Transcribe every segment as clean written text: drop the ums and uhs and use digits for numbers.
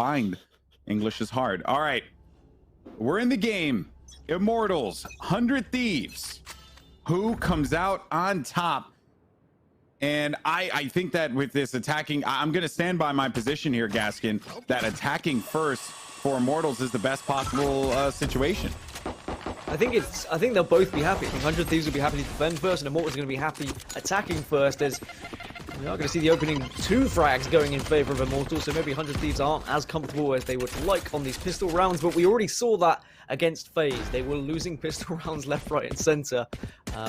find. English is hard. All right. We're in the game. Immortals, 100 Thieves. Who comes out on top? And I think that with this attacking, I'm going to stand by my position here, Gaskin, that attacking first for Immortals is the best possible situation. I think they'll both be happy. I think 100 Thieves will be happy to defend first, and Immortals are going to be happy attacking first, as we are going to see the opening 2 frags going in favor of Immortals, so maybe 100 Thieves aren't as comfortable as they would like on these pistol rounds, but we already saw that against FaZe. They were losing pistol rounds left, right, and center,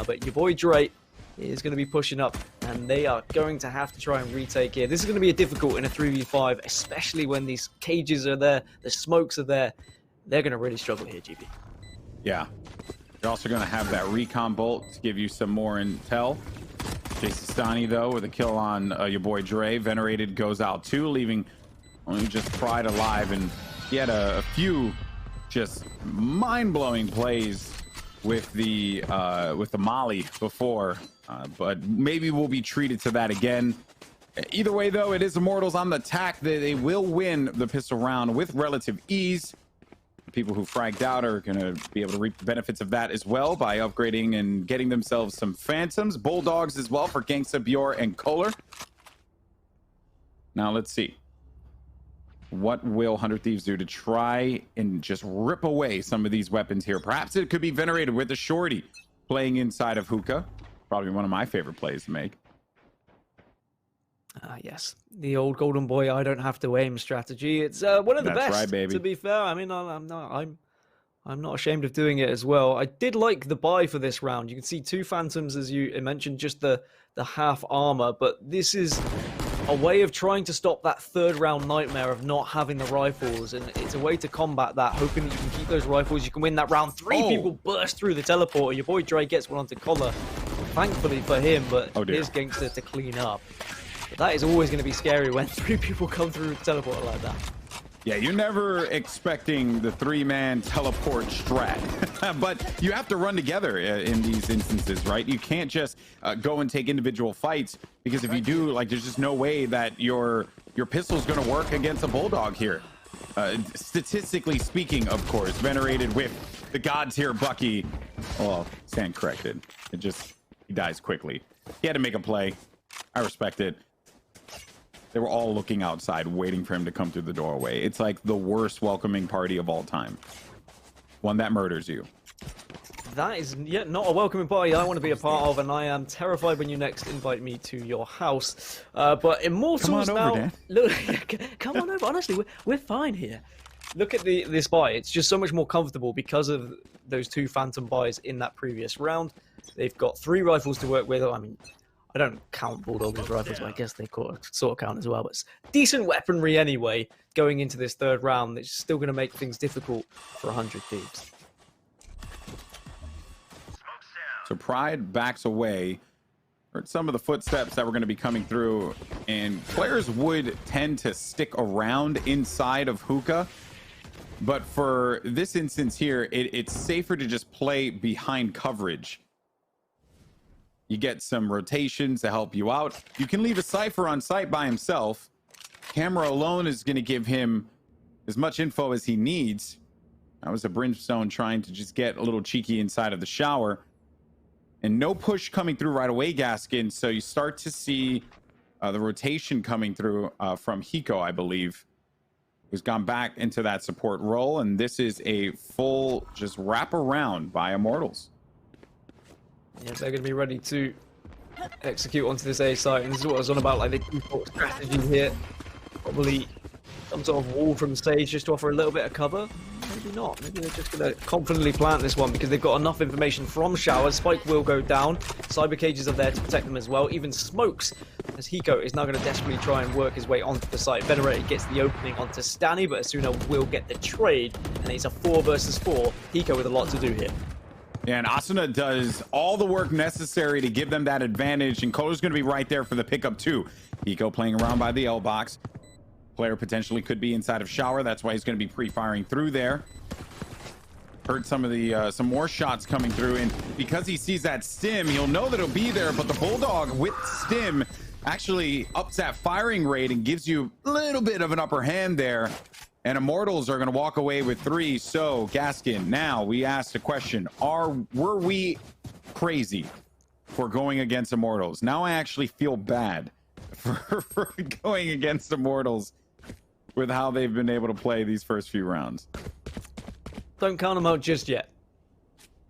but yaBoiDre is going to be pushing up, and they are going to have to try and retake here. This is going to be difficult in a 3v5, especially when these cages are there, the smokes are there. They're going to really struggle here, GB. Yeah. You're also going to have that recon bolt to give you some more intel. jcStani, though, with a kill on yaBoiDre. Venerated goes out, too, leaving only just Pride alive, and he had a few just mind-blowing plays with the molly before, but maybe we'll be treated to that again. Either way, though, it is Immortals on the attack. They will win the pistol round with relative ease. People who fragged out are going to be able to reap the benefits of that as well by upgrading and getting themselves some Phantoms. Bulldogs as well for Gangsta, Bjor, and Koler. Now, let's see. What will 100 Thieves do to try and just rip away some of these weapons here? Perhaps it could be Venerated with the shorty playing inside of Hookah. Probably one of my favorite plays to make. Yes, the old golden boy I don't have to aim strategy. It's one of the best, right, baby. To be fair. I mean, I'm not ashamed of doing it as well. I did like the buy for this round. You can see 2 Phantoms, as you mentioned, just the half armor, but this is a way of trying to stop that 3rd round nightmare of not having the rifles, and it's a way to combat that, hoping that you can keep those rifles. You can win that round. 3 people burst through the teleporter. yaBoiDre gets one onto Koler, thankfully for him, but here's Gangsta to clean up. But that is always going to be scary when 3 people come through the teleporter like that. Yeah, you're never expecting the 3-man teleport strat, but you have to run together in these instances, right? You can't just go and take individual fights, because if you do, like, there's just no way that your pistol's going to work against a Bulldog here. Statistically speaking, of course, Venerated with the god tier Bucky. Well, stand corrected. He dies quickly. He had to make a play. I respect it. They were all looking outside, waiting for him to come through the doorway. It's like the worst welcoming party of all time. One that murders you. That is not a welcoming party I want to be a part of, and I am terrified when you next invite me to your house. But Immortals come on now... over, Dan. Look, come on over. Honestly, we're fine here. Look at this buy. It's just so much more comfortable because of those 2 Phantom buys in that previous round. They've got 3 rifles to work with. I mean, I don't count Bulldogs as rifles, but I guess they sort of count as well. But it's decent weaponry anyway, going into this 3rd round. It's still going to make things difficult for 100 Thieves. So Pride backs away. Heard some of the footsteps that were going to be coming through, and players would tend to stick around inside of Hookah. But for this instance here, it's safer to just play behind coverage. You get some rotations to help you out. You can leave a Cypher on site by himself. Camera alone is going to give him as much info as he needs. That was a Brimstone trying to just get a little cheeky inside of the shower. And no push coming through right away, Gaskin. So you start to see the rotation coming through from Hiko, I believe, who's gone back into that support role. And this is a full just wrap around by Immortals. Yeah, they're going to be ready to execute onto this A site, and this is what I was on about, like the default strategy here. Probably some sort of wall from stage just to offer a little bit of cover. Maybe not. Maybe they're just going to confidently plant this one because they've got enough information from showers. Spike will go down. Cyber cages are there to protect them as well. Even smokes, as Hiko is now going to desperately try and work his way onto the site. Venerated gets the opening onto Stani, but Asuna will get the trade, and it's a 4 versus 4. Hiko with a lot to do here. Yeah, and Asuna does all the work necessary to give them that advantage, and Koler's going to be right there for the pickup too. Hiko playing around by the L box. Player potentially could be inside of shower. That's why he's going to be pre-firing through there. Heard some of the some more shots coming through, and because he sees that stim, he'll know that it'll be there. But the Bulldog with stim actually ups that firing rate and gives you a little bit of an upper hand there. And Immortals are going to walk away with 3. So, Gaskin, now we asked a question. Were we crazy for going against Immortals? Now I actually feel bad for going against Immortals with how they've been able to play these first few rounds. Don't count them out just yet.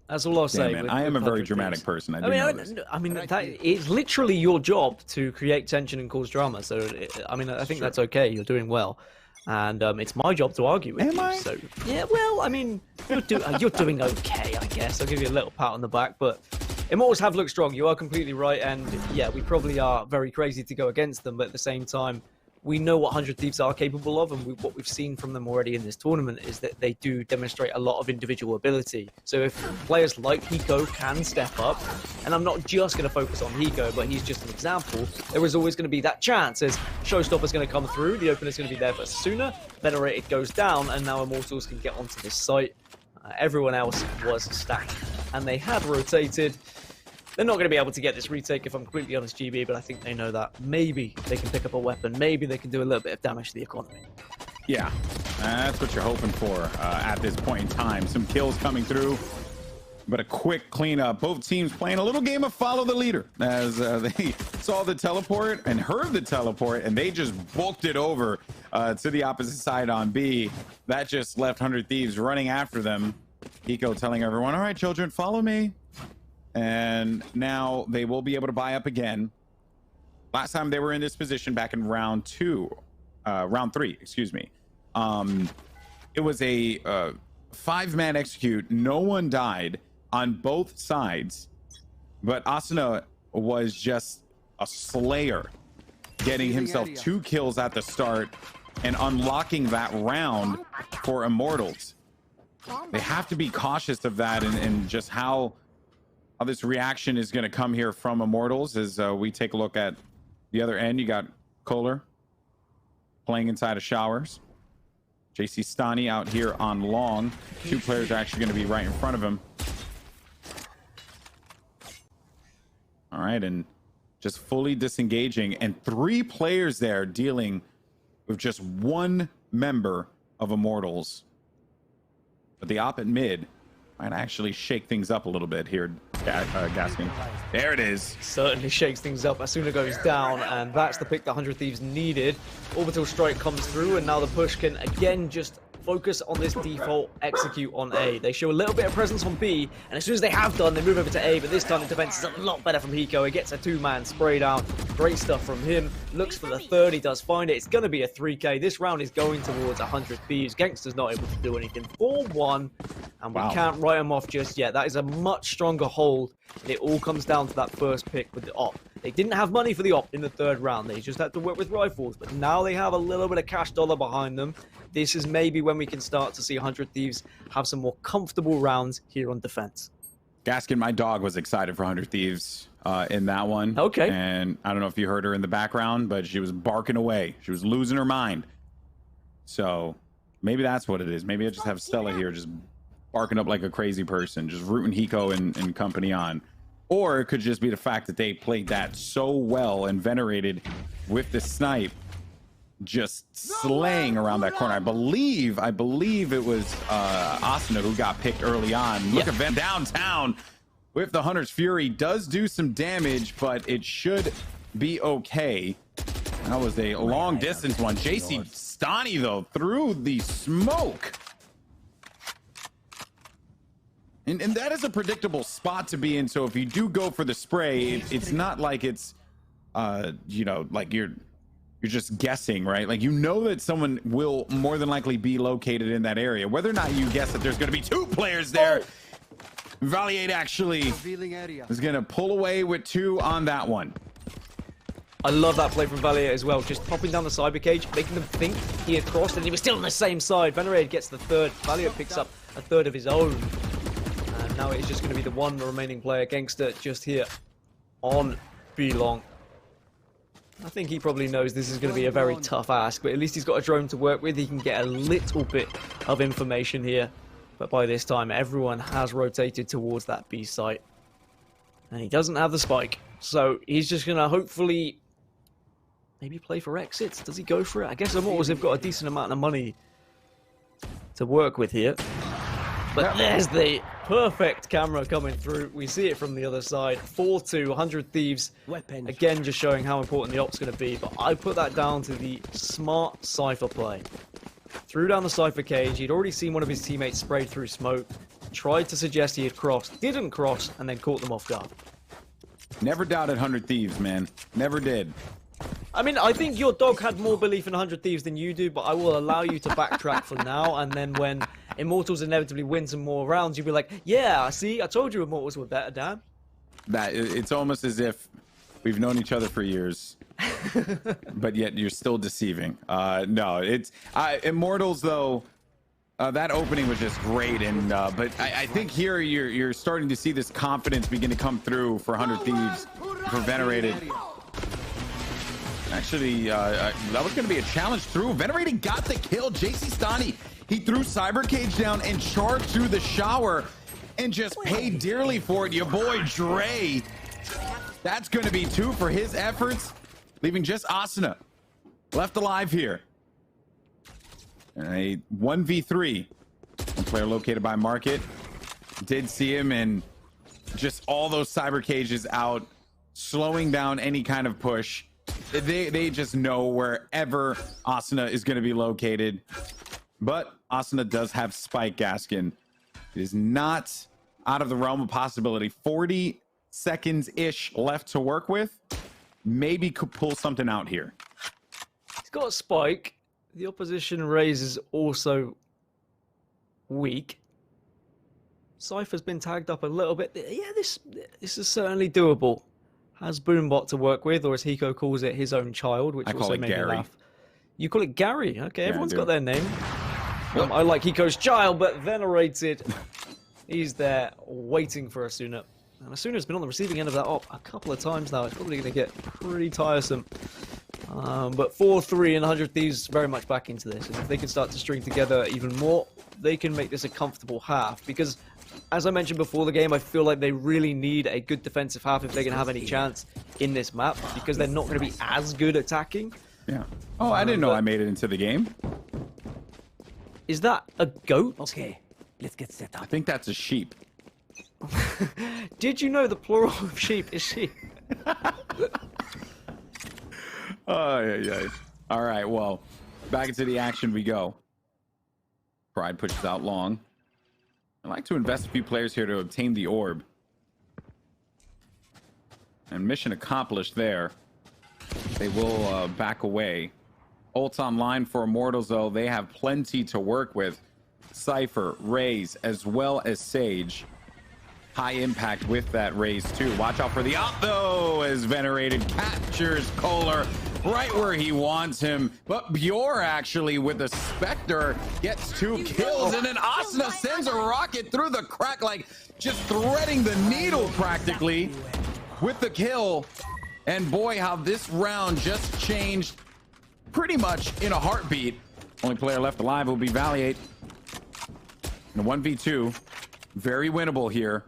That's all I'll say. Man, I am a very dramatic person. I mean, it's literally your job to create tension and cause drama. So, I think that's okay. You're doing well. And it's my job to argue with you. So, yeah, well, I mean, you're doing okay, I guess. I'll give you a little pat on the back. But Immortals have looked strong. You are completely right. And, yeah, we probably are very crazy to go against them. But at the same time, we know what 100 Thieves are capable of, and what we've seen from them already in this tournament is that they do demonstrate a lot of individual ability. So if players like Hiko can step up, and I'm not just going to focus on Hiko, but he's just an example, there is always going to be that chance as Showstopper's going to come through, the opener's going to be there for Asuna, Venerated goes down, and now Immortals can get onto this site. Everyone else was stacked, and they had rotated. They're not going to be able to get this retake, if I'm completely honest, GB, but I think they know that. Maybe they can pick up a weapon. Maybe they can do a little bit of damage to the economy. Yeah, that's what you're hoping for at this point in time. Some kills coming through, but a quick cleanup. Both teams playing a little game of follow the leader as they saw the teleport and heard the teleport, and they just booked it over to the opposite side on B. That just left 100 Thieves running after them. Hiko telling everyone, all right, children, follow me. And now they will be able to buy up again. Last time they were in this position back in round 3, excuse me. It was a 5-man execute. No one died on both sides, but Asuna was just a slayer, getting himself 2 kills at the start and unlocking that round for Immortals. They have to be cautious of that and just how this reaction is going to come here from Immortals as we take a look at the other end. You got Koler playing inside of showers. jcStani out here on long. 2 players are actually going to be right in front of him. All right, and just fully disengaging. And 3 players there dealing with just 1 member of Immortals. But the op at mid might actually shake things up a little bit here, Gaskin. There it is. Certainly shakes things up. Asuna goes down, and that's the pick that 100 Thieves needed. Orbital Strike comes through, and now the push can again just focus on this default execute on A. They show a little bit of presence on B, and as soon as they have done, they move over to A, but this time the defense is a lot better from Hiko. He gets a 2-man spray down. Great stuff from him. Looks for the 3rd. He does find it. It's going to be a 3K. This round is going towards 100 Thieves. Gangsta's not able to do anything. 4-1, and we can't write him off just yet. That is a much stronger hold. It all comes down to that first pick with the op. They didn't have money for the op in the 3rd round. They just had to work with rifles, but now they have a little bit of cash dollar behind them. This is maybe when we can start to see 100 Thieves have some more comfortable rounds here on defense. Gaskin, my dog was excited for 100 Thieves in that one. Okay. And I don't know if you heard her in the background, but she was barking away. She was losing her mind. So maybe that's what it is. Maybe I just have Stella here just barking up like a crazy person, just rooting Hiko and company on. Or it could just be the fact that they played that so well and Venerated with the snipe, just slaying around that corner. I believe it was Asuna who got picked early on. Look at Van downtown with the Hunter's Fury. Does do some damage, but it should be okay. That was a long distance one. jcStani though through the smoke. And that is a predictable spot to be in. So if you do go for the spray, it's not like it's you know, like you're just guessing, right? Like, you know that someone will more than likely be located in that area. Whether or not you guess that there's going to be 2 players there, Valliate actually is going to pull away with 2 on that one. I love that play from Valliate as well. Just popping down the cyber cage, making them think he had crossed, and he was still on the same side. Venerated gets the 3rd. Valliate picks up a 3rd of his own. And now it's just going to be the 1 remaining player, Gangsta, just here on B long. I think he probably knows this is going to be a very tough ask, but at least he's got a drone to work with. He can get a little bit of information here. But by this time, everyone has rotated towards that B site. And he doesn't have the spike. So he's just going to hopefully maybe play for exits. Does he go for it? I guess Immortals have got a decent amount of money to work with here. But there's the perfect camera coming through. We see it from the other side. 4-2, 100 Thieves. Again, just showing how important the op's going to be. But I put that down to the smart Cypher play. Threw down the Cypher cage. He'd already seen one of his teammates spray through smoke. Tried to suggest he had crossed. Didn't cross, and then caught them off guard. Never doubted 100 Thieves, man. Never did. I mean, I think your dog had more belief in 100 Thieves than you do, but I will allow you to backtrack for now, and then when Immortals inevitably win some more rounds, you'll be like, yeah, see, I told you Immortals were better, Dan. It's almost as if we've known each other for years, but yet you're still deceiving. No, it's Immortals, though. That opening was just great, and but I think here you're starting to see this confidence begin to come through for 100 Thieves, for Venerated. Actually, that was going to be a challenge through. Venerated got the kill. jcStani, he threw Cyber Cage down and charged through the shower and just paid dearly for it. yaBoiDre, that's going to be 2 for his efforts, leaving just Asuna left alive here. A 1v3. One player located by Market. Did see him, and just all those Cyber Cages out, slowing down any kind of push. They just know wherever Asuna is going to be located. But Asuna does have Spike, Gaskin. It is not out of the realm of possibility. 40 seconds-ish left to work with. Maybe could pull something out here. He's got a Spike. The opposition raise is also weak. Cypher's been tagged up a little bit. Yeah, this is certainly doable. Has Boombot to work with, or as Hiko calls it, his own child, which also made me laugh. You call it Gary? Okay, yeah, everyone's got their name. I like Hiko's child, but Venerated, he's there waiting for Asuna. And Asuna's been on the receiving end of that op a couple of times now. It's probably going to get pretty tiresome. But 4-3 and 100 Thieves very much back into this. And if they can start to string together even more, they can make this a comfortable half. Because, as I mentioned before the game, I feel like they really need a good defensive half if they're going to have any chance in this map. Because they're not going to be as good attacking. Yeah. Oh, I didn't know I made it into the game. Is that a goat? Okay, let's get set up. I think that's a sheep. Did you know the plural of sheep is sheep? Oh, yeah. All right, well, back into the action we go. Pride pushes out long. I like to invest a few players here to obtain the orb. And mission accomplished there. They will back away. Ults online for Immortals, though. They have plenty to work with. Cypher, Raze, as well as Sage. High impact with that Raze, too. Watch out for the op, though, as Venerated captures Koler right where he wants him. But Bjor, actually, with the Spectre, gets 2 kills. And then Asuna sends a rocket through the crack, like just threading the needle practically with the kill. And boy, how this round just changed pretty much in a heartbeat. Only player left alive will be Valliate. And a 1v2. Very winnable here.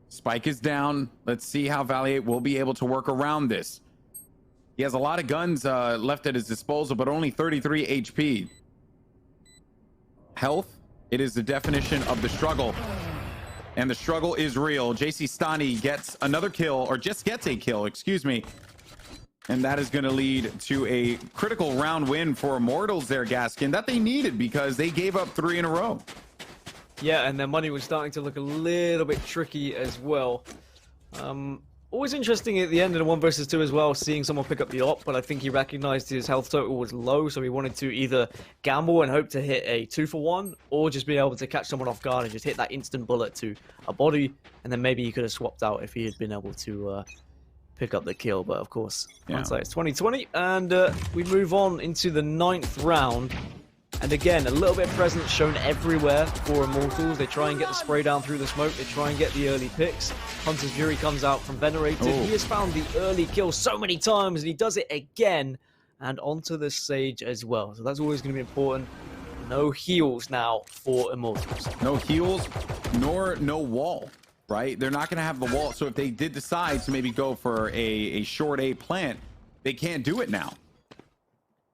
Spike is down. Let's see how Valliate will be able to work around this. He has a lot of guns left at his disposal, but only 33 HP. Health, it is the definition of the struggle. And the struggle is real. jcStani gets another kill, or just gets a kill, excuse me. And that is going to lead to a critical round win for Immortals there, Gaskin, that they needed because they gave up 3 in a row. Yeah, and their money was starting to look a little bit tricky as well. Always interesting at the end of the 1 versus 2 as well, seeing someone pick up the op, but I think he recognized his health total was low, so he wanted to either gamble and hope to hit a 2-for-1, or just be able to catch someone off guard and just hit that instant bullet to a body, and then maybe he could have swapped out if he had been able to pick up the kill. But of course, hindsight, it's 2020, and we move on into the 9th round. And again, a little bit of presence shown everywhere for Immortals. They try and get the spray down through the smoke. They try and get the early picks. Hunter's Fury comes out from Venerated. He has found the early kill so many times, and he does it again. And onto the Sage as well. So that's always going to be important. No heals now for Immortals. No heals, nor no wall, right? They're not going to have the wall. So if they did decide to maybe go for a short A plant, they can't do it now.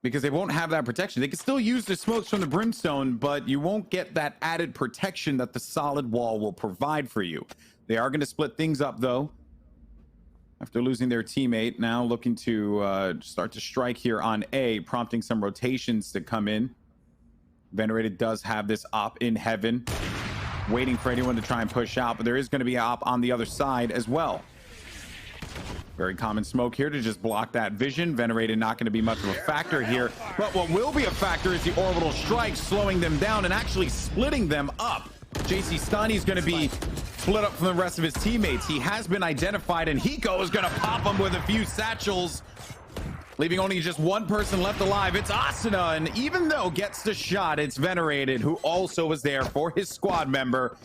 because they won't have that protection. They can still use the smokes from the brimstone, but you won't get that added protection that the solid wall will provide for you. They are going to split things up, though. After losing their teammate, now looking to start to strike here on A, prompting some rotations to come in. Venerated does have this op in heaven, waiting for anyone to try and push out, but there is going to be an op on the other side as well. Very common smoke here to just block that vision. Venerated not going to be much of a factor here, but what will be a factor is the orbital strike, slowing them down and actually splitting them up. jcStani is going to be split up from the rest of his teammates. He has been identified, and Hiko is going to pop him with a few satchels, leaving only just one person left alive. It's Asuna, and even though gets the shot, it's Venerated, who also was there for his squad member,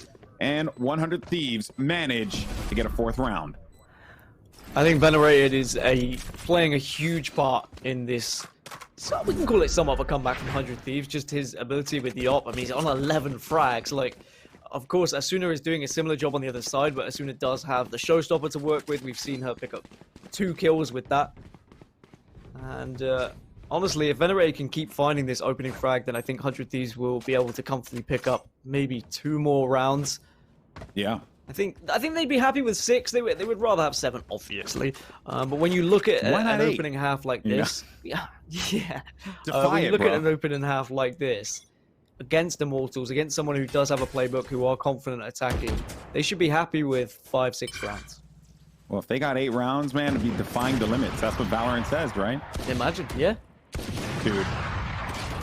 and 100 Thieves manage to get a 4th round. I think Venerated is playing a huge part in this. So we can call it somewhat of a comeback from 100 Thieves, just his ability with the op. I mean, he's on 11 frags. Like, of course, Asuna is doing a similar job on the other side, but Asuna does have the showstopper to work with. We've seen her pick up 2 kills with that. And honestly, if Venerated can keep finding this opening frag, then I think 100 Thieves will be able to comfortably pick up maybe 2 more rounds. Yeah. I think they'd be happy with 6. They would rather have 7, obviously. But when you look at an opening half like this, when you look at an opening half like this against Immortals, against someone who does have a playbook, who are confident attacking, they should be happy with 5-6 rounds. Well, if they got 8 rounds, man, it'd be defying the limits. That's what Valorant says, right? Imagine, yeah. Dude.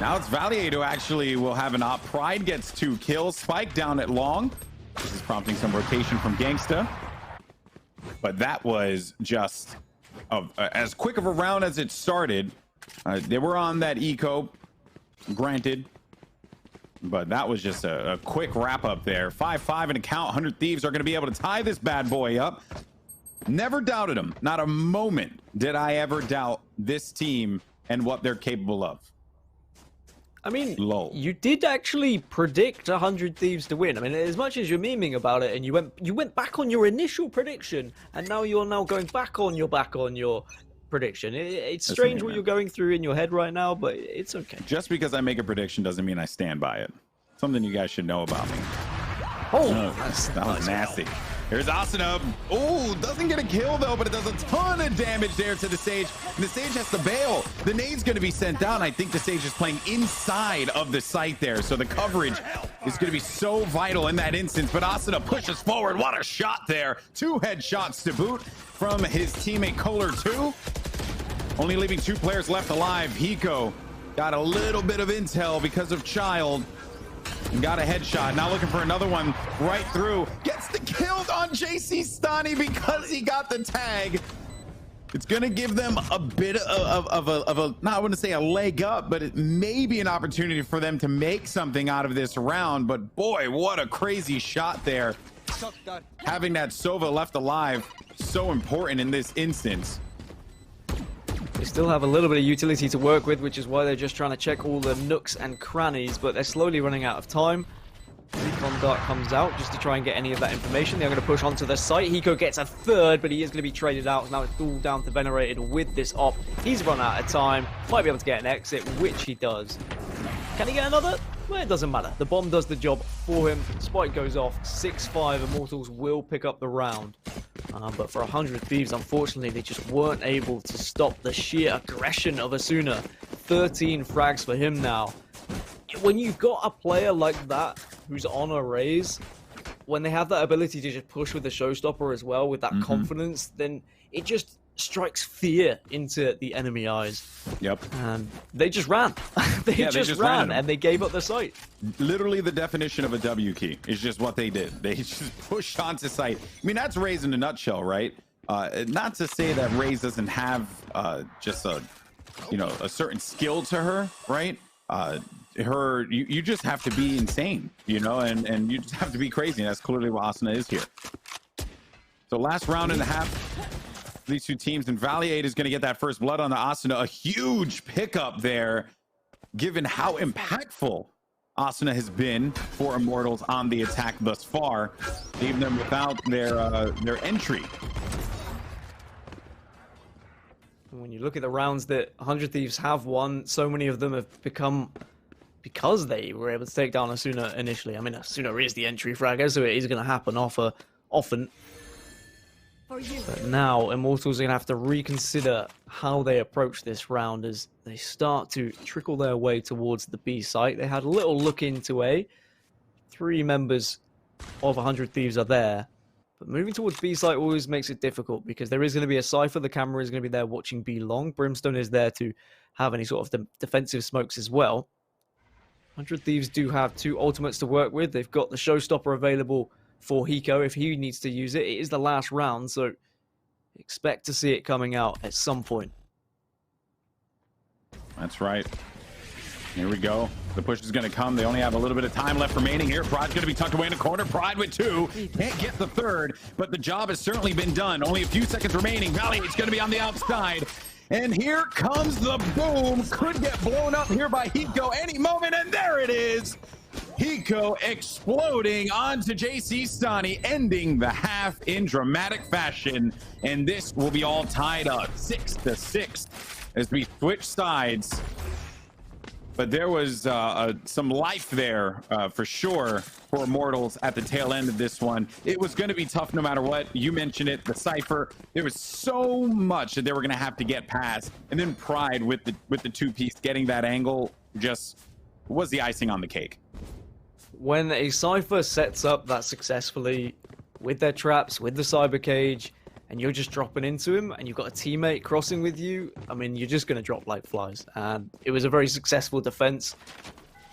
Now it's Valliate who actually will have an op. Pride gets 2 kills. Spike down at long. This is prompting some rotation from Gangsta. But that was just as quick of a round as it started. They were on that eco, granted. But that was just a quick wrap up there. 5-5 and a count. 100 Thieves are going to be able to tie this bad boy up. Never doubted them. Not a moment did I ever doubt this team and what they're capable of. I mean, Lol. You did actually predict 100 Thieves to win. I mean, as much as you're memeing about it, and you went back on your initial prediction, and now you're going back on your prediction. It's strange what you're going through in your head right now, but it's okay. Just because I make a prediction doesn't mean I stand by it. Something you guys should know about me. Oh, that was nasty. Here's Asuna. Oh, doesn't get a kill though, but it does a ton of damage there to the Sage. And the Sage has to bail. The nade's going to be sent down. I think the Sage is playing inside of the site there, so the coverage is going to be so vital in that instance. But Asuna pushes forward. What a shot there. 2 headshots to boot from his teammate Koler too. Only leaving 2 players left alive. Hiko got a little bit of intel because of Child. And got a headshot. Now looking for another one right through. Gets the kill on jcStani because he got the tag. It's going to give them a bit of a, not I wouldn't say a leg up, but it may be an opportunity for them to make something out of this round. But boy, what a crazy shot there. Having that Sova left alive, so important in this instance. They still have a little bit of utility to work with, which is why they're just trying to check all the nooks and crannies, but they're slowly running out of time. Recon Dart comes out just to try and get any of that information. They're going to push onto the site. Hiko gets a 3rd, but he is going to be traded out. Now it's all down to Venerated with this op. He's run out of time. Might be able to get an exit, which he does. Can he get another? Well, it doesn't matter. The bomb does the job for him. Spike goes off. 6-5. Immortals will pick up the round. But for 100 Thieves, unfortunately, they just weren't able to stop the sheer aggression of Asuna. 13 frags for him now. When you've got a player like that who's on a raise, when they have that ability to just push with the showstopper as well, with that confidence, then it just strikes fear into the enemy eyes. Yep. And they just ran. they just ran and they gave up the site. Literally the definition of a W key is just what they did. They just pushed onto site. I mean, that's Raze in a nutshell, right? Not to say that Raze doesn't have just a certain skill to her, right? You just have to be insane, and you just have to be crazy. And that's clearly what Asuna is here. So last round and a half. These 2 teams, and Valliate is going to get that first blood on the Asuna. A huge pickup there, given how impactful Asuna has been for Immortals on the attack thus far, leaving them without their entry. When you look at the rounds that 100 Thieves have won, so many of them have become because they were able to take down Asuna initially. I mean, Asuna is the entry fragger, so it is going to happen often. But now Immortals are going to have to reconsider how they approach this round as they start to trickle their way towards the B site. They had a little look into A. 3 members of 100 Thieves are there. But moving towards B site always makes it difficult because there is going to be a Cypher. The camera is going to be there watching B long. Brimstone is there to have any sort of defensive smokes as well. 100 Thieves do have 2 ultimates to work with. They've got the Showstopper available for Hiko if he needs to use it. It is the last round, so expect to see it coming out at some point. That's right. Here we go. The push is going to come. They only have a little bit of time left remaining here. Pride's going to be tucked away in the corner. Pride with 2. Can't get the 3rd, but the job has certainly been done. Only a few seconds remaining. Valliate's going to be on the outside. And here comes the boom. Could get blown up here by Hiko any moment. And there it is. Hiko exploding onto jcStani, ending the half in dramatic fashion. And this will be all tied up 6-6 as we switch sides. But there was some life there for sure for Immortals at the tail end of this one. It was going to be tough no matter what. You mentioned it, the Cypher. There was so much that they were going to have to get past. And then Pride with the 2-piece, getting that angle just was the icing on the cake. When a Cypher sets up that successfully with their traps, with the cyber cage, and you're just dropping into him, and you've got a teammate crossing with you, I mean, you're just going to drop like flies. And it was a very successful defense.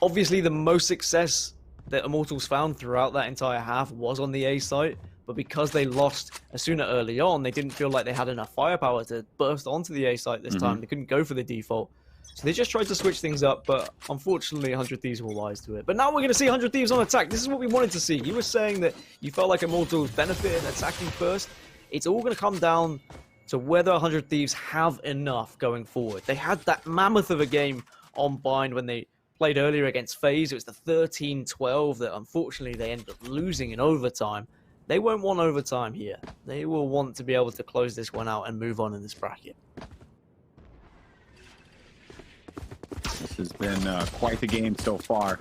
Obviously, the most success that Immortals found throughout that entire half was on the A site, but because they lost Asuna early on, they didn't feel like they had enough firepower to burst onto the A site this time. They couldn't go for the default. So they just tried to switch things up, but unfortunately 100 Thieves were wise to it. But now we're going to see 100 Thieves on attack. This is what we wanted to see. You were saying that you felt like Immortals benefited attacking first. It's all going to come down to whether 100 Thieves have enough going forward. They had that mammoth of a game on Bind when they played earlier against FaZe. It was the 13-12 that unfortunately they ended up losing in overtime. They won't want overtime here. They will want to be able to close this one out and move on in this bracket. This has been quite the game so far.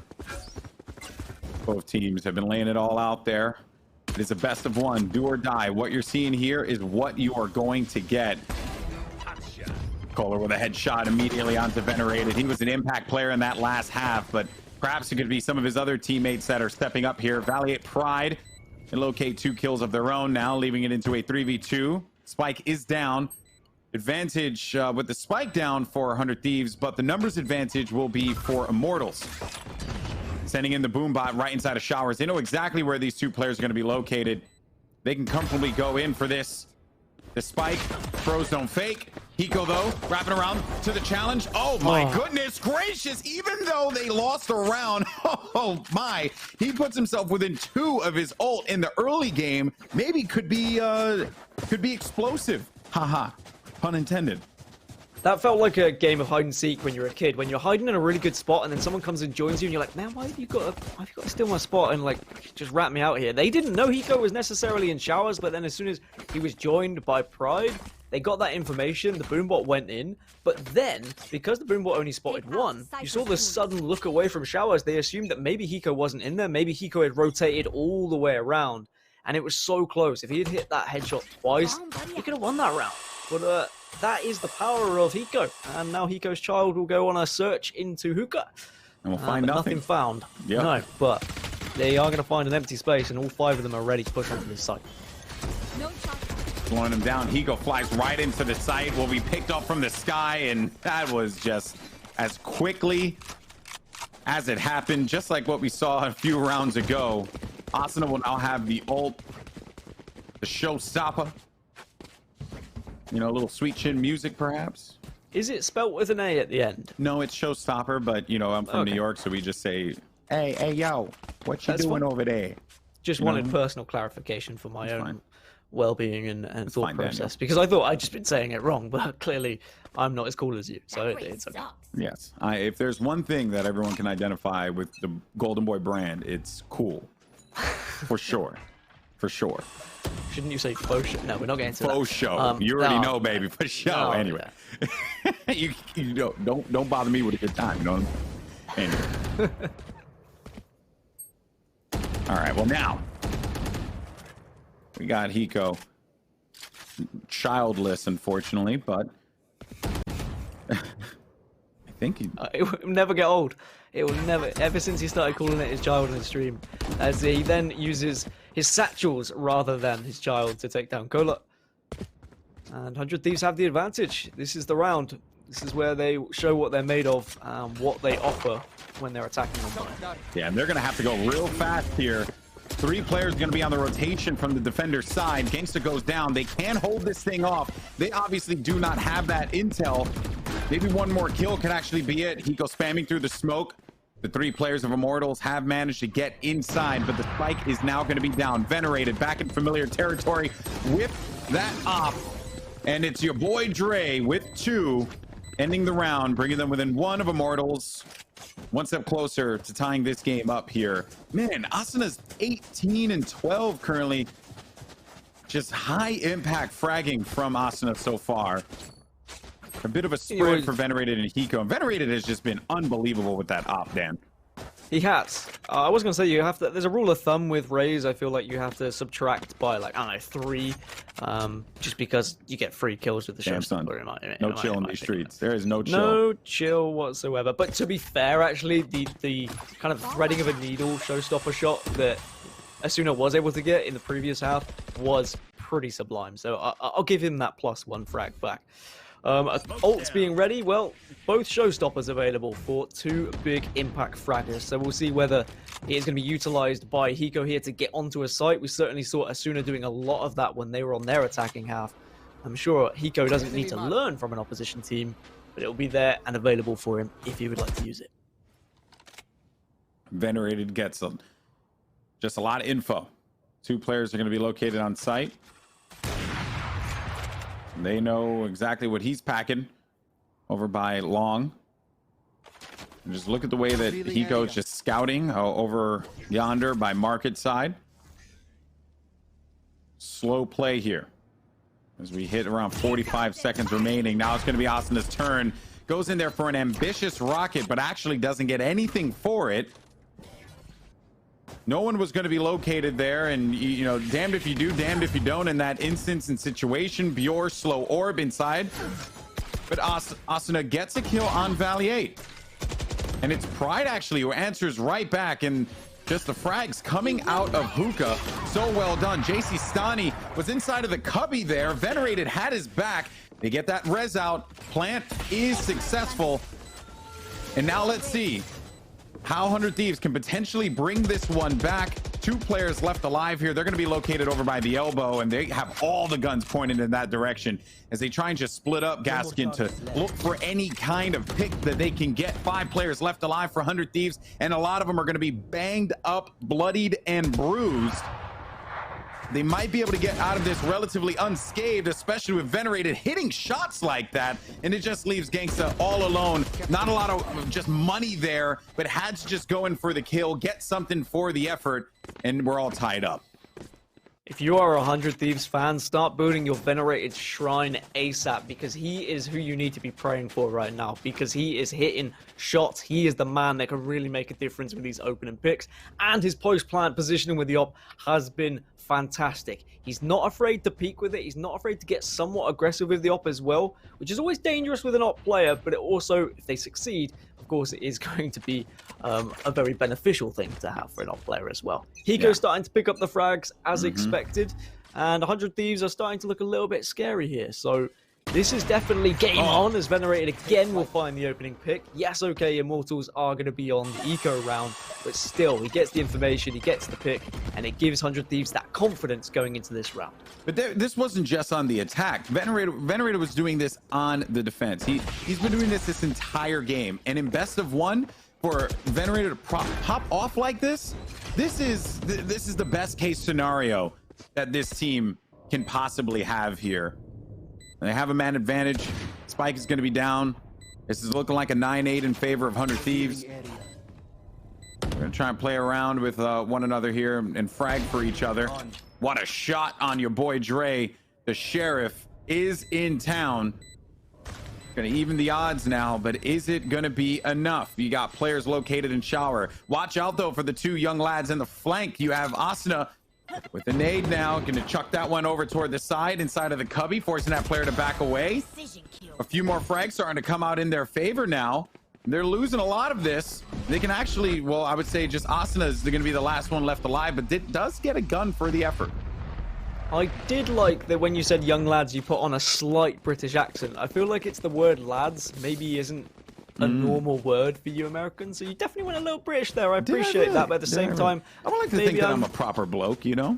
Both teams have been laying it all out there. It is a best of one, do or die. What you're seeing here is what you are going to get. Koler with a headshot immediately onto Venerated. He was an impact player in that last half, but perhaps it could be some of his other teammates that are stepping up here. Valliate Pride and locate 2 kills of their own now, leaving it into a 3v2. Spike is down. Advantage with the spike down for 100 Thieves, but the numbers advantage will be for Immortals. Sending in the boom bot right inside of Showers. They know exactly where these 2 players are going to be located. They can comfortably go in for this. The spike, throws don't fake. Hiko though, wrapping around to the challenge. Oh my goodness gracious, even though they lost a round, oh my, he puts himself within 2 of his ult in the early game. Maybe could be explosive. Haha, pun intended. That felt like a game of hide and seek when you're a kid. When you're hiding in a really good spot and then someone comes and joins you and you're like, man, why have you got to steal my spot and like just rat me out here? They didn't know Hiko was necessarily in Showers, but then as soon as he was joined by Pride, they got that information, the boombot went in, but then, because the boombot only spotted 1, you saw the sudden look away from Showers. They assumed that maybe Hiko wasn't in there, maybe Hiko had rotated all the way around, and it was so close. If he had hit that headshot twice, he could have won that round. But that is the power of Hiko, and now Hiko's child will go on a search into hookah. And we'll find nothing found. Yep. No, but they are going to find an empty space, and all 5 of them are ready to push onto this site. Blowing him down. Hiko flies right into the site, will be picked up from the sky, and that was just as quickly as it happened, just like what we saw a few rounds ago. Asuna will now have the ult, the showstopper. You know, a little sweet chin music, perhaps. Is it spelt with an A at the end? No, it's showstopper, but you know, I'm from New York, so we just say, hey, yo, what you doing over there? Just wanted personal clarification for my own well-being and thought process, because I thought I'd just been saying it wrong, but clearly I'm not as cool as you, so it's okay. Yes, if there's one thing that everyone can identify with the Golden Boy brand, it's cool. For sure. For sure. Shouldn't you say faux show? No, we're not getting to Faux that. show. You already know, baby. For show. No, Anyway, you don't bother me with a good time. You know. Anyway. All right. Well, now we got Hiko. Childless, unfortunately, but I think he... it will never get old. It will never, ever since he started calling it his child in the stream, as he then uses his satchels rather than his child to take down Koler. And 100 Thieves have the advantage. This is the round. This is where they show what they're made of, what they offer when they're attacking them. Yeah, and they're going to have to go real fast here. 3 players going to be on the rotation from the defender's side. Gangsta goes down. They can hold this thing off. They obviously do not have that intel. Maybe one more kill could actually be it. Hiko spamming through the smoke. The 3 players of Immortals have managed to get inside, but the spike is now going to be down. Venerated back in familiar territory with that op. And it's yaBoiDre with 2, ending the round, bringing them within 1 of Immortals. One step closer to tying this game up here. Man, Asuna's 18 and 12 currently. Just high impact fragging from Asuna so far. A bit of a spread for Venerated and Hiko. And Venerated has just been unbelievable with that op, Dan. He has. I was going to say you have to, there's a rule of thumb with Raze. I feel like you have to subtract by like, I don't know, 3. Just because you get 3 kills with the showstopper. No chill in these streets. There is no chill. No chill whatsoever. But to be fair, actually, the kind of threading of a needle showstopper shot that Asuna was able to get in the previous half was pretty sublime. So I'll give him that +1 frag back. Ults being ready, well, both showstoppers available for 2 big impact fraggers. So we'll see whether it is going to be utilized by Hiko here to get onto a site. We certainly saw Asuna doing a lot of that when they were on their attacking half. I'm sure Hiko doesn't need to learn from an opposition team, but it will be there and available for him if he would like to use it. Venerated gets just a lot of info. 2 players are going to be located on site. They know exactly what he's packing over by Long. And just look at the way that Hiko is just scouting over yonder by market side. Slow play here as we hit around 45 seconds remaining. Now it's going to be Asuna's turn. Goes in there for an ambitious rocket, but actually doesn't get anything for it. No one was going to be located there, and you know, damned if you do, damned if you don't in that instance and situation. Bjor slow orb inside, but Asuna gets a kill on Valliate, and it's Pride actually who answers right back, and just the frags coming out of Hookah. So well done. jcStani was inside of the cubby there. Venerated had his back. They get that res out. Plant is successful, and now let's see how 100 Thieves can potentially bring this one back. 2 players left alive here. They're going to be located over by the elbow, and they have all the guns pointed in that direction as they try and just split up Gaskin to look for any kind of pick that they can get. 5 players left alive for 100 Thieves, and a lot of them are going to be banged up, bloodied, and bruised. They might be able to get out of this relatively unscathed, especially with Venerated hitting shots like that, and it just leaves Gangsta all alone. Not a lot of just money there, but had to just go in for the kill, get something for the effort, and we're all tied up. If you are a 100 Thieves fan, start building your Venerated shrine ASAP, because he is who you need to be praying for right now, because he is hitting shots. He is the man that can really make a difference with these opening picks, and his post-plant positioning with the op has been fantastic. He's not afraid to peek with it. He's not afraid to get somewhat aggressive with the op as well, which is always dangerous with an op player, but it also, if they succeed, of course, it is going to be a very beneficial thing to have for an op player as well. Hiko's starting to pick up the frags as expected, and 100 Thieves are starting to look a little bit scary here. So this is definitely game on, as Venerated again will find the opening pick. Yes, okay, Immortals are going to be on the eco round, but still, he gets the information, he gets the pick, and it gives 100 Thieves that confidence going into this round. But this wasn't just on the attack. Venerated was doing this on the defense. He's been doing this entire game, and in best of 1, for Venerated to pop off like this, this is the best case scenario that this team can possibly have here. They have a man advantage. Spike is going to be down. This is looking like a 9-8 in favor of 100 Thieves. We're gonna try and play around with one another here and frag for each other. What a shot on your boy Dre. The sheriff is in town. Gonna even the odds now, but is it gonna be enough? You got players located in shower. Watch out though for the two young lads in the flank. You have Asuna with the nade now, gonna chuck that one over toward the side inside of the cubby, forcing that player to back away. A few more frags starting to come out in their favor now. They're losing a lot of this. They can actually, well, I would say just Asuna is going to be the last one left alive, but it does get a gun for the effort. I did like that when you said young lads, you put on a slight British accent. I feel like it's the word lads maybe isn't a normal word for you Americans, so you definitely went a little British there. I appreciate that, but at the same time, I don't like to think that I'm a proper bloke, you know?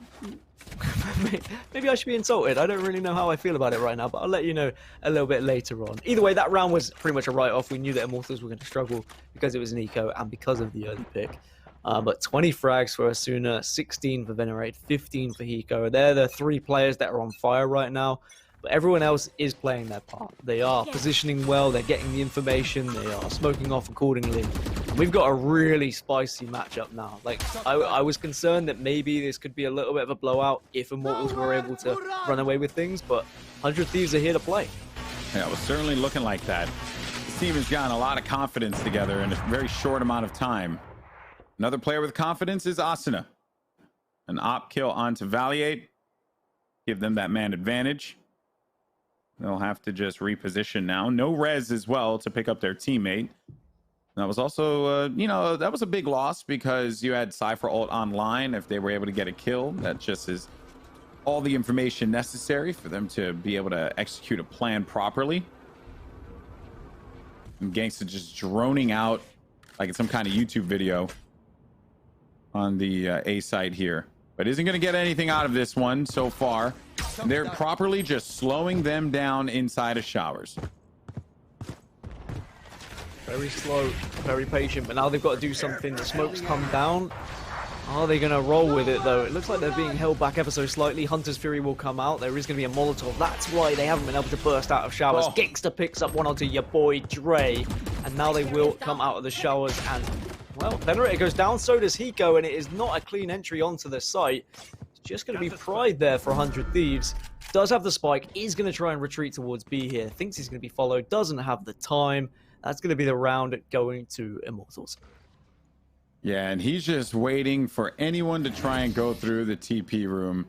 Maybe I should be insulted. I don't really know how I feel about it right now, but I'll let you know a little bit later on. Either way, that round was pretty much a write-off. We knew that Immortals were going to struggle because it was an eco and because of the early pick. But 20 frags for Asuna, 16 for Venerated, 15 for Hiko. They're the three players that are on fire right now. But everyone else is playing their part. They are positioning well, they're getting the information, they are smoking off accordingly. We've got a really spicy matchup now. Like, I was concerned that maybe this could be a little bit of a blowout if Immortals were able to run away with things, but 100 Thieves are here to play. Yeah, it was certainly looking like that. This team has gotten a lot of confidence together in a very short amount of time. Another player with confidence is Asuna. An op kill onto Valliate. Give them that man advantage. They'll have to just reposition now. No res as well to pick up their teammate. That was also, you know, that was a big loss because you had Cypher ult online. If they were able to get a kill, that just is all the information necessary for them to be able to execute a plan properly. And Gangsta just droning out like it's some kind of YouTube video on the A site here. But isn't going to get anything out of this one so far. They're properly just slowing them down inside of showers. Very slow, very patient, but now they've got to do something. The smoke's come down. Are they going to roll with it, though? It looks like they're being held back ever so slightly. Hunter's Fury will come out. There is going to be a Molotov. That's why they haven't been able to burst out of showers. Oh. Gangsta picks up one onto yaBoiDre, and now they will come out of the showers. And, well, Venerated goes down, so does Hiko, and it is not a clean entry onto the site. It's just going to be Pride there for 100 Thieves. Does have the spike, is going to try and retreat towards B here. Thinks he's going to be followed, doesn't have the time. That's going to be the round going to Immortals. Yeah, and he's just waiting for anyone to try and go through the TP room.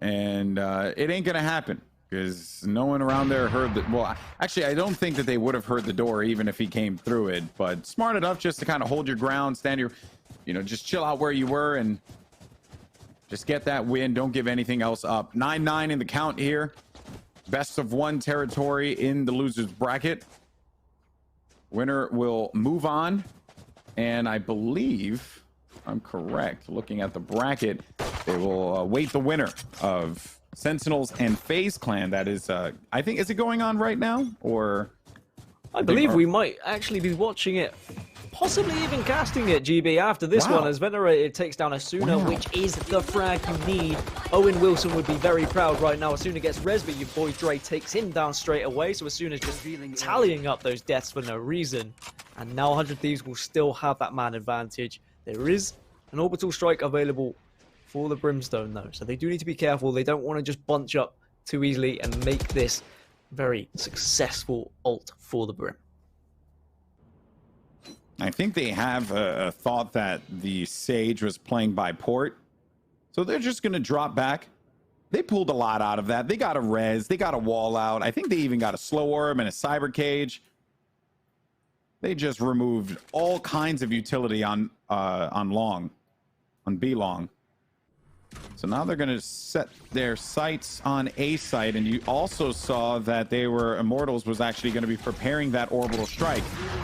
And it ain't going to happen because no one around there heard that. Well, actually, I don't think that they would have heard the door even if he came through it. But smart enough just to kind of hold your ground, stand your, you know, just chill out where you were and just get that win. Don't give anything else up. 9-9 in the count here. Best of one territory in the loser's bracket. Winner will move on. And I believe I'm correct. Looking at the bracket, they will await the winner of Sentinels and FaZe Clan. That is, I think, is it going on right now? Or I believe we might actually be watching it, possibly even casting it, GB, after this one, as Venerated takes down Asuna, which is the frag you need. Owen Wilson would be very proud right now. Asuna gets res, but yaBoiDre takes him down straight away, so Asuna's just tallying up those deaths for no reason. And now 100 Thieves will still have that man advantage. There is an orbital strike available for the Brimstone, though, so they do need to be careful. They don't want to just bunch up too easily and make this very successful ult for the Brim. I think they have a thought that the Sage was playing by port. So they're just going to drop back. They pulled a lot out of that. They got a res. They got a wall out. I think they even got a slow orb and a cyber cage. They just removed all kinds of utility on B long. So now they're going to set their sights on A site, and you also saw that they were Immortals was actually going to be preparing that orbital strike.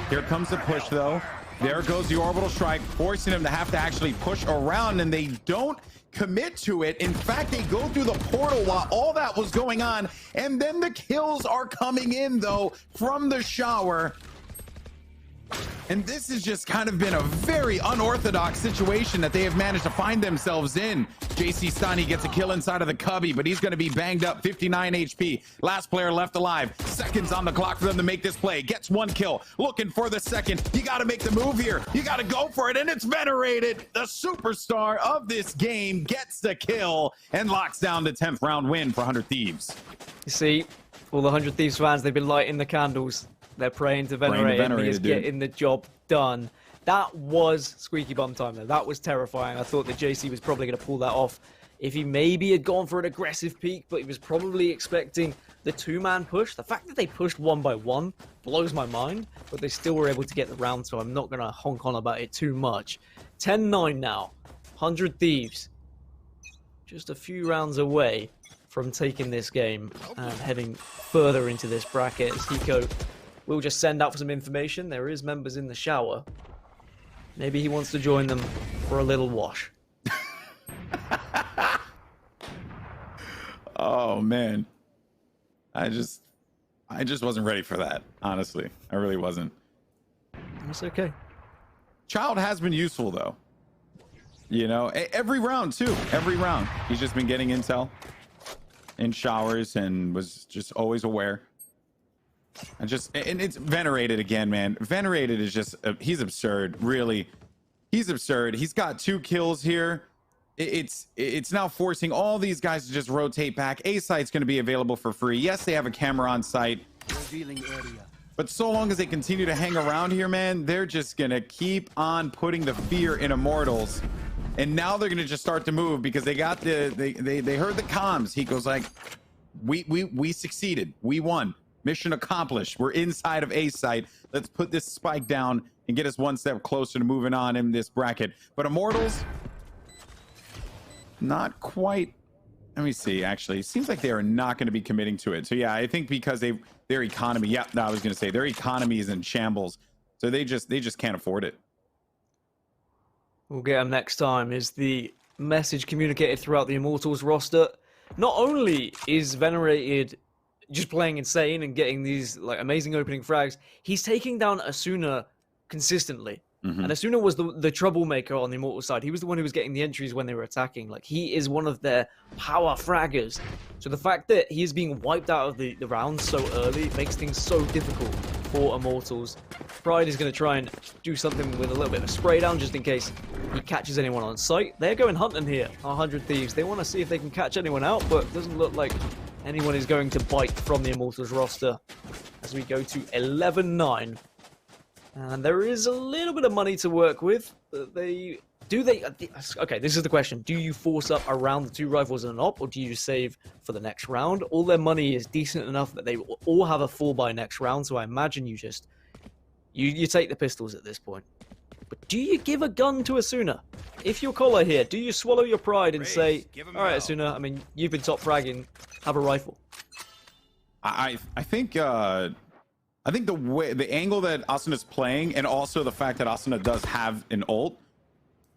Here comes the push, though. There goes the orbital strike, forcing them to have to actually push around, and they don't commit to it. In fact, they go through the portal while all that was going on, and then the kills are coming in, though, from the shower. And this has just kind of been a very unorthodox situation that they have managed to find themselves in. jcStani gets a kill inside of the cubby, but he's going to be banged up, 59 HP. Last player left alive. Seconds on the clock for them to make this play. Gets one kill, looking for the second. You got to make the move here. You got to go for it, and it's Venerated. The superstar of this game gets the kill and locks down the 10th round win for 100 Thieves. You see, all the 100 Thieves fans, they've been lighting the candles. They're praying to Venerated. He is getting the job done. That was squeaky bum time, though. That was terrifying. I thought that JC was probably going to pull that off if he maybe had gone for an aggressive peek, but he was probably expecting the two-man push. The fact that they pushed one by one blows my mind, but they still were able to get the round, so I'm not going to honk on about it too much. 10-9 now. 100 Thieves. Just a few rounds away from taking this game and heading further into this bracket as Hiko will just send out for some information. There is members in the shower. Maybe he wants to join them for a little wash. Oh man, I just wasn't ready for that. Honestly, I really wasn't. It's okay. Child has been useful though. You know, every round too. Every round, he's just been getting intel in showers and was just always aware. And it's Venerated again, man. Venerated is just he's absurd, really. He's absurd. He's got 2 kills here. It's now forcing all these guys to just rotate back. A site's going to be available for free. Yes, they have a camera on site, but so long as they continue to hang around here, man, they're just going to keep on putting the fear in Immortals. And now they're going to just start to move because they got they heard the comms. Hiko's like, we succeeded. We won. Mission accomplished. We're inside of A site. Let's put this spike down and get us one step closer to moving on in this bracket. But Immortals, not quite. Let me see. Actually, it seems like they are not going to be committing to it. So yeah, I think because their economy. Yeah, no, I was going to say their economy is in shambles. So they just can't afford it. We'll get them next time. Is the message communicated throughout the Immortals roster? Not only is Venerated just playing insane and getting these like amazing opening frags, he's taking down Asuna consistently. And Asuna was the troublemaker on the Immortal side. He was the one who was getting the entries when they were attacking. Like, he is one of their power fraggers. So the fact that he is being wiped out of the round so early makes things so difficult for Immortals. Pride is going to try and do something with a little bit of a spray down just in case he catches anyone on sight. They're going hunting here, 100 Thieves. They want to see if they can catch anyone out, but it doesn't look like anyone is going to bite from the Immortals roster as we go to 11-9. And there is a little bit of money to work with. Okay, this is the question. Do you force up around the 2 rifles and an op, or do you save for the next round? All their money is decent enough that they will all have a full buy next round, so I imagine you just... You take the pistols at this point. But do you give a gun to Asuna? If you're Koler here, do you swallow your pride and say, alright Asuna, I mean, you've been top fragging, have a rifle? I think the angle that Asuna's playing, and also the fact that Asuna does have an ult,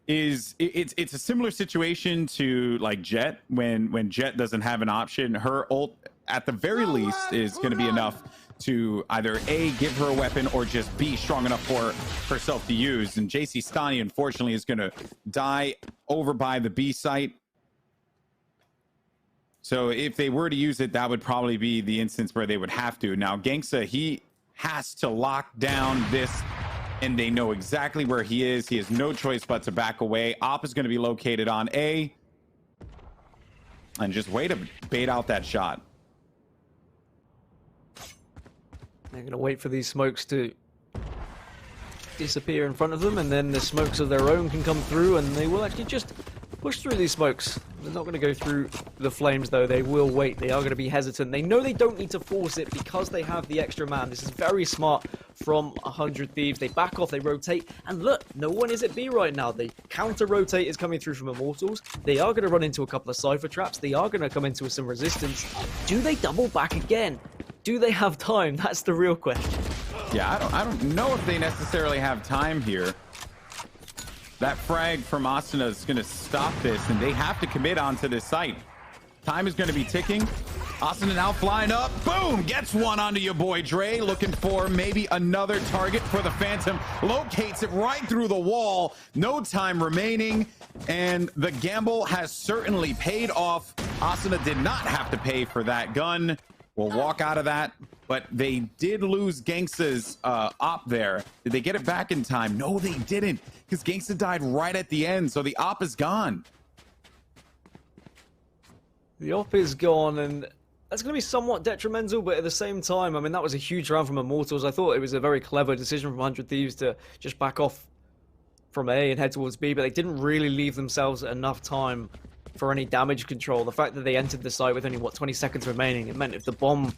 is it's a similar situation to like Jett when Jett doesn't have an option. Her ult at the very least is going to be enough to either A, give her a weapon, or just B, strong enough for herself to use. And jcStani unfortunately is going to die over by the B site. So if they were to use it, that would probably be the instance where they would have to. Now Gangsta, he has to lock down this, and they know exactly where he is. He has no choice but to back away. Op is going to be located on A, and just wait to bait out that shot. They're going to wait for these smokes to disappear in front of them, and then the smokes of their own can come through, and they will actually just push through these smokes. They're not going to go through the flames, though. They will wait. They are going to be hesitant. They know they don't need to force it because they have the extra man. This is very smart from 100 Thieves. They back off, they rotate, and look, no one is at B right now. The counter-rotate is coming through from Immortals. They are going to run into a couple of Cypher traps. They are going to come into some resistance. Do they double back again? Do they have time? That's the real question. Yeah, I don't know if they necessarily have time here. That frag from Asuna is going to stop this, and they have to commit onto this site. Time is going to be ticking. Asuna now flying up. Boom! Gets one onto yaBoiDre. Looking for maybe another target for the Phantom. Locates it right through the wall. No time remaining. And the gamble has certainly paid off. Asuna did not have to pay for that gun. We'll walk out of that. But they did lose Gangsta's op there. Did they get it back in time? No, they didn't. Because Gangsta died right at the end. So the op is gone. The op is gone, and that's going to be somewhat detrimental, but at the same time, I mean, that was a huge round from Immortals. I thought it was a very clever decision from 100 Thieves to just back off from A and head towards B, but they didn't really leave themselves enough time for any damage control. The fact that they entered the site with only, 20 seconds remaining, it meant if the bomb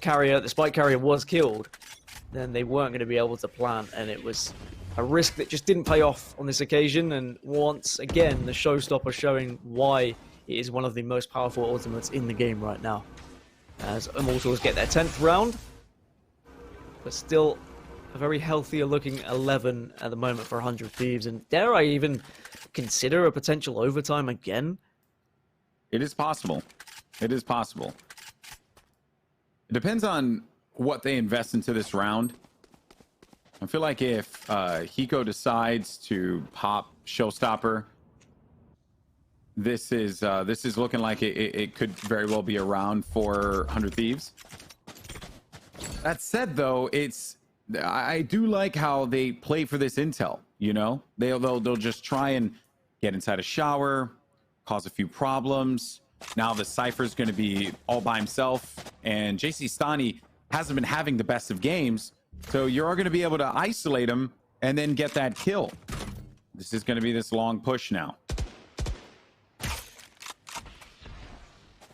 carrier, the spike carrier was killed, then they weren't going to be able to plant, and it was a risk that just didn't pay off on this occasion, and once again, the showstopper showing why it is one of the most powerful ultimates in the game right now. As Immortals get their 10th round, but still a very healthier looking 11 at the moment for 100 Thieves. And dare I even consider a potential overtime again? It is possible. It is possible. It depends on what they invest into this round. I feel like if Hiko decides to pop Showstopper, this is looking like it could very well be a round for 100 Thieves. That said, though, I do like how they play for this intel. You know, they'll just try and get inside a shower, cause a few problems. Now the Cypher's going to be all by himself, and jcStani hasn't been having the best of games, so you're going to be able to isolate him and then get that kill. This is going to be this long push now.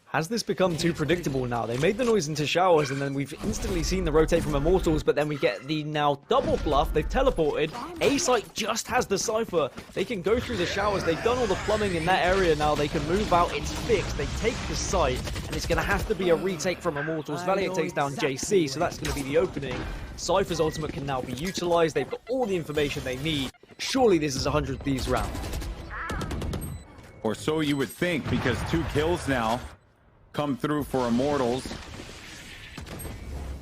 Has this become too predictable now? They made the noise into showers, and then we've instantly seen the rotate from Immortals, but then we get the now double bluff. They've teleported. A-Site just has the Cypher. They can go through the showers. They've done all the plumbing in that area now. They can move out. It's fixed. They take the site, and it's going to have to be a retake from Immortals. Valliate takes down JC, so that's going to be the opening. Cypher's ultimate can now be utilized. They've got all the information they need. Surely this is a 100 Thieves round. Or so you would think, because 2 kills now come through for Immortals.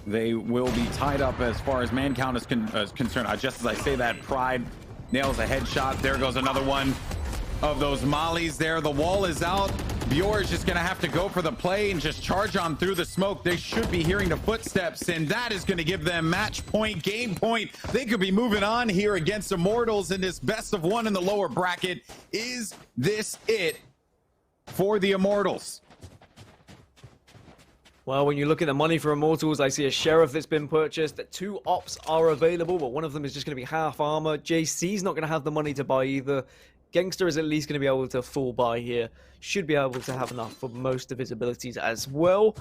They will be tied up as far as man count is concerned. Just as I say that, Pride nails a headshot. There goes another one of those mollies there. The wall is out. Bjor is just going to have to go for the play and just charge on through the smoke. They should be hearing the footsteps, and that is going to give them match point, game point. They could be moving on here against Immortals in this best of 1 in the lower bracket. Is this it for the Immortals? Well, when you look at the money for Immortals, I see a Sheriff that's been purchased. 2 ops are available, but one of them is just going to be half armor. JC's not going to have the money to buy either. Gangsta is at least going to be able to full buy here. Should be able to have enough for most of his abilities as well.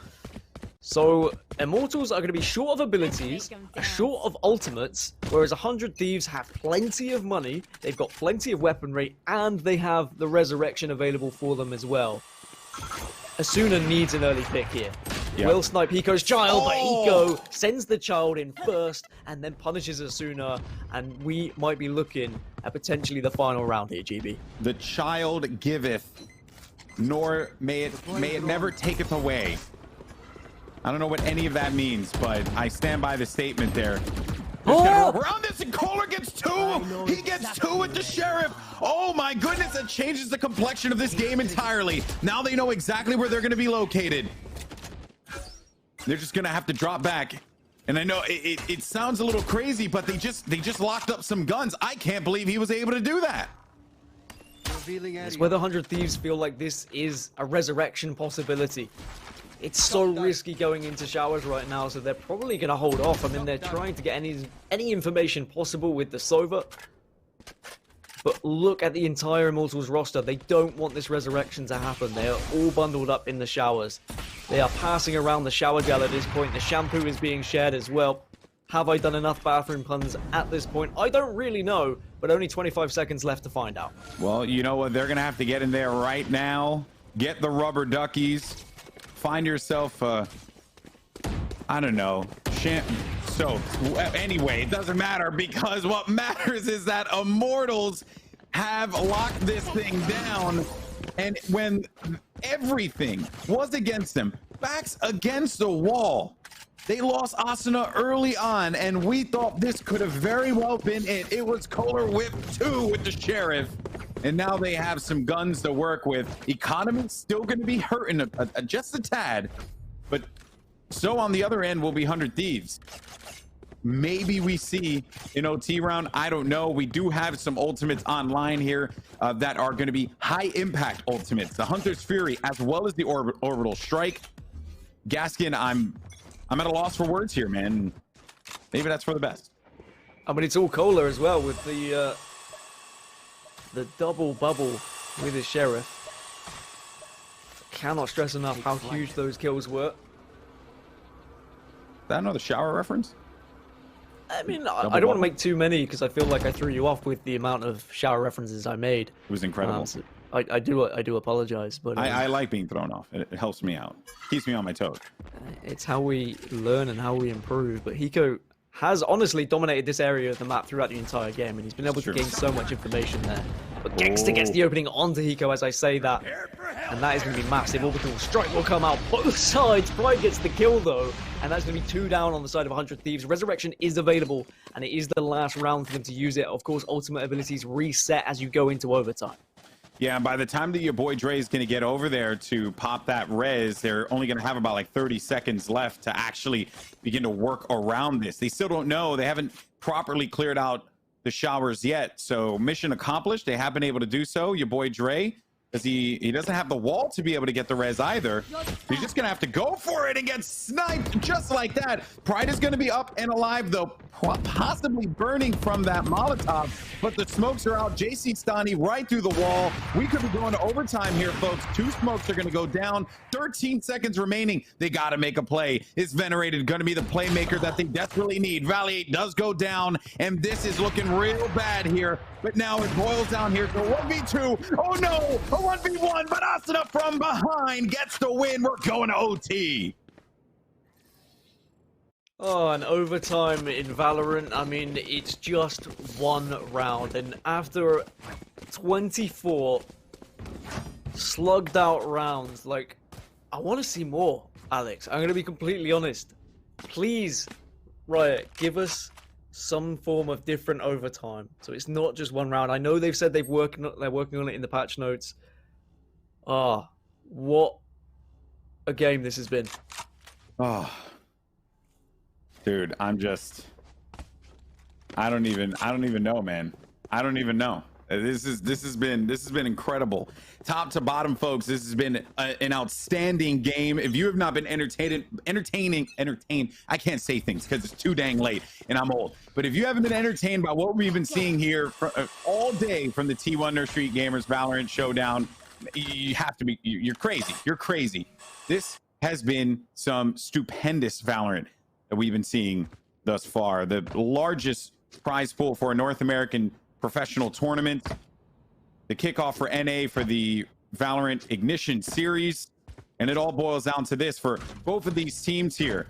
So, Immortals are going to be short of abilities, short of ultimates, whereas 100 Thieves have plenty of money, they've got plenty of weaponry, and they have the Resurrection available for them as well. Asuna needs an early pick here. Yep. Will snipe Hiko's child, but Hiko sends the child in first and then punishes Asuna, and we might be looking at potentially the final round here, GB. The child giveth, nor may it never taketh away. I don't know what any of that means, but I stand by the statement there. Around this, and Koler gets 2. He gets 2 with the Sheriff. Oh my goodness, that changes the complexion of this game entirely. Now they know exactly where they're going to be located. They're just going to have to drop back. And I know it sounds a little crazy, but they just locked up some guns. I can't believe he was able to do that. It's where the 100 Thieves feel like this is a resurrection possibility. It's so risky going into showers right now, so they're probably going to hold off. I mean, they're trying to get any information possible with the Sova. But look at the entire Immortals roster. They don't want this resurrection to happen. They are all bundled up in the showers. They are passing around the shower gel at this point. The shampoo is being shared as well. Have I done enough bathroom puns at this point? I don't really know, but only 25 seconds left to find out. Well, you know what? They're going to have to get in there right now. Get the rubber duckies. Find yourself, I don't know, so anyway, it doesn't matter, because what matters is that Immortals have locked this thing down, and when everything was against them, backs against the wall. They lost Asuna early on, and we thought this could have very well been it. It was Koler whip 2 with the Sheriff, and now they have some guns to work with. Economy's still going to be hurting just a tad, but so on the other end will be 100 Thieves. Maybe we see an OT round. I don't know. We do have some ultimates online here that are going to be high impact ultimates. The Hunter's Fury, as well as the Orbital Strike. Gaskin, I'm at a loss for words here, man. Maybe that's for the best. I mean, it's all Koler as well with the double bubble with his Sheriff. Cannot stress enough how huge those kills were. Is that another shower reference? I mean, I don't want to make too many because I feel like I threw you off with the amount of shower references I made. It was incredible. So I do apologize, but I like being thrown off. It helps me out. Keeps me on my toes. It's how we learn and how we improve. But Hiko has honestly dominated this area of the map throughout the entire game, and he's been able to gain so much information there. But Gangsta gets the opening onto Hiko as I say that, and that is going to be massive. Orbital Strike will come out both sides. Pride gets the kill though, and that's going to be 2 down on the side of 100 Thieves. Resurrection is available, and it is the last round for them to use it. Of course, ultimate abilities reset as you go into overtime. Yeah, and by the time that yaBoiDre is going to get over there to pop that res, they're only going to have about like 30 seconds left to actually begin to work around this. They still don't know. They haven't properly cleared out the showers yet. So mission accomplished. They have been able to do so. yaBoiDre, because he doesn't have the wall to be able to get the res either. He's just going to have to go for it and get sniped just like that. Pride is going to be up and alive, though, possibly burning from that Molotov, but the smokes are out. jcStani right through the wall. We could be going to overtime here, folks. 2 smokes are going to go down. 13 seconds remaining. They got to make a play. Is Venerated going to be the playmaker that they desperately need? Valliate does go down, and this is looking real bad here. But now it boils down here to 1v2. Oh no, a 1v1, but Asuna from behind gets the win. We're going to OT. Oh, and overtime in Valorant, I mean, it's just 1 round. And after 24 slugged out rounds, like, I want to see more, Alex. I'm going to be completely honest. Please, Riot, give us some form of different overtime. So it's not just 1 round. I know they've said they're working on it in the patch notes. Ah, what a game this has been. Oh. Dude, I don't even know, man. I don't even know. This has been incredible. Top to bottom, folks, this has been an outstanding game. If you have not been entertained, I can't say things because it's too dang late and I'm old. But if you haven't been entertained by what we've been seeing here all day from the T1 Nurse Street Gamers Valorant Showdown, you have to be, you're crazy. You're crazy. This has been some stupendous Valorant that we've been seeing thus far. The largest prize pool for a North American professional tournament, the kickoff for NA for the Valorant Ignition series, and it all boils down to this for both of these teams here.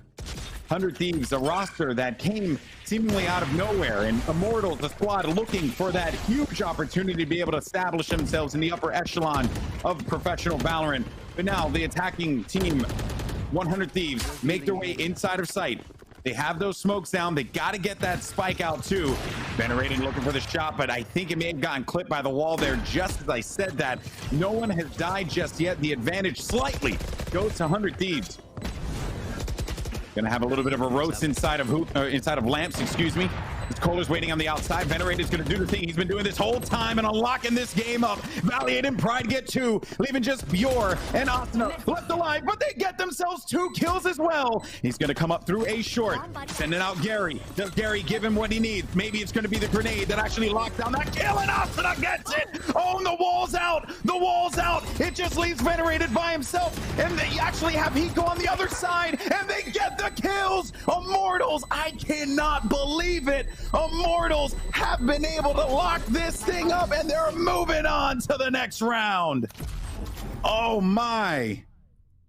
100 Thieves, a roster that came seemingly out of nowhere, and Immortals, the squad looking for that huge opportunity to be able to establish themselves in the upper echelon of professional Valorant. But now the attacking team, 100 Thieves, make their way inside of sight. They have those smokes down. They got to get that spike out too. Venerated looking for the shot, but I think it may have gotten clipped by the wall there just as I said that. No one has died just yet. The advantage slightly goes to 100 Thieves. Gonna have a little bit of a roast inside of Lamps, excuse me. Koler's waiting on the outside. Venerated's gonna do the thing he's been doing this whole time and unlocking this game up. Valliate and Pride get 2, leaving just Bjor and Asuna left alive, but they get themselves 2 kills as well. He's gonna come up through A short, sending out Gary. Does Gary give him what he needs? Maybe it's gonna be the grenade that actually locks down that kill, and Asuna gets it. Oh, and the wall's out. The wall's out. It just leaves Venerated by himself, and they actually have Hiko on the other side, and they get the kills. Immortals, I cannot believe it. Immortals have been able to lock this thing up, and they're moving on to the next round. Oh my.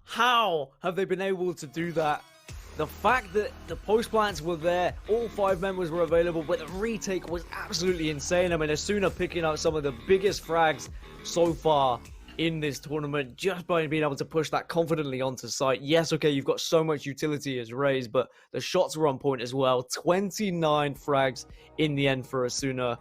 How have they been able to do that? The fact that the post plants were there, all 5 members were available, but the retake was absolutely insane. I mean, Asuna picking up some of the biggest frags so far. in this tournament just by being able to push that confidently onto site. Yes, okay, you've got so much utility as raised, but the shots were on point as well. 29 frags in the end for Asuna.